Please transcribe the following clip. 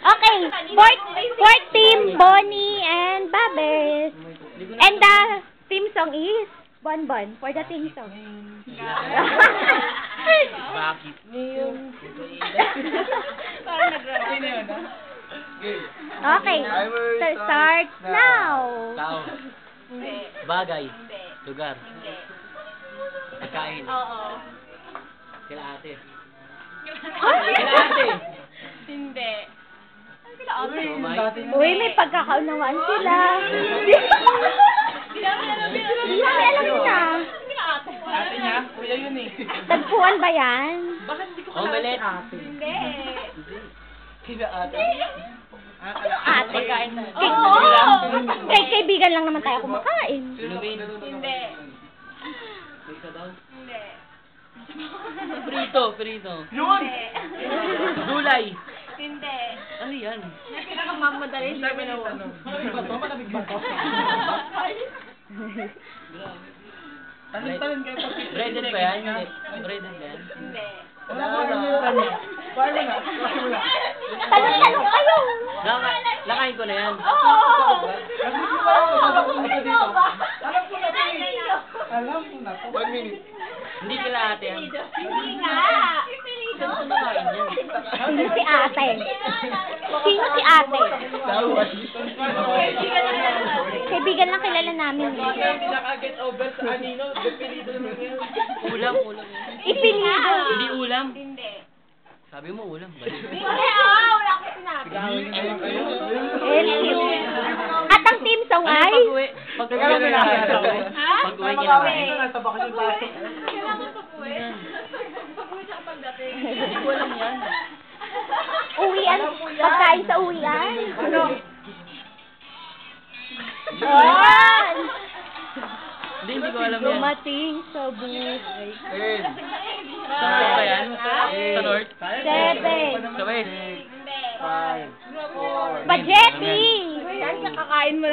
Okay, fourth team, Bonnie and Babes. And the team song is Bon Bon for the team song. Bakit? Okay, so start now. Tao. Bagay. Lugar. Pagkain. Oo. Kila ate. Ay! Kila ate. Hindi. Kila ate. Uy, may pagkakaunawaan sila. Hindi namin alam yun. Hindi namin alam na. Kila ate. Ate niya? Kuya yun eh. Tagpuan ba yan? Bakit di ko Omelette. Hindi. Kila ate. Ate. Oo. Kay kaibigan lang naman tayo kumakain. Inumin. Hindi. Isa daw. Hindi. Prito. Yun! Dulay. Hindi. Ano yan? Pinakamamadali siya ginawa. Malamig ba to? Talon kayo pag Breaded ba yan? Hindi. Breaded ba yan? Hindi. Paano na? Tanong kayo. Nakain ko na yan. Alam ko na to. 1 minute. Hindi kila ate yan. Hindi nga. Saan ko nakain yan? Sino si ate? Sino si ate? Kaibigan lang kilala namin. Pinaka-get over sa anino. Depilido naman yan. Ulam. Ipilido. Hindi ulam. Hindi. Sabi mo ulam. Hindi. Wala ko sinabi. LQ. At ang team song ay? Pag-uwi kinakain. Ha? Pag-uwi kinakain. Nasa bakasyon tayo. Kailangan pa po eh. Pag-uwi sa pagdating. Hindi ko alam yan. Uwian. Pagkain sa uwian. Ayan. Hindi ko alam yan. Dumating sa buhay. Sa north ba yan? Sa north? 7. Sa west? Hindi. 5, 4, Spaghetti. Yan, kakakain mo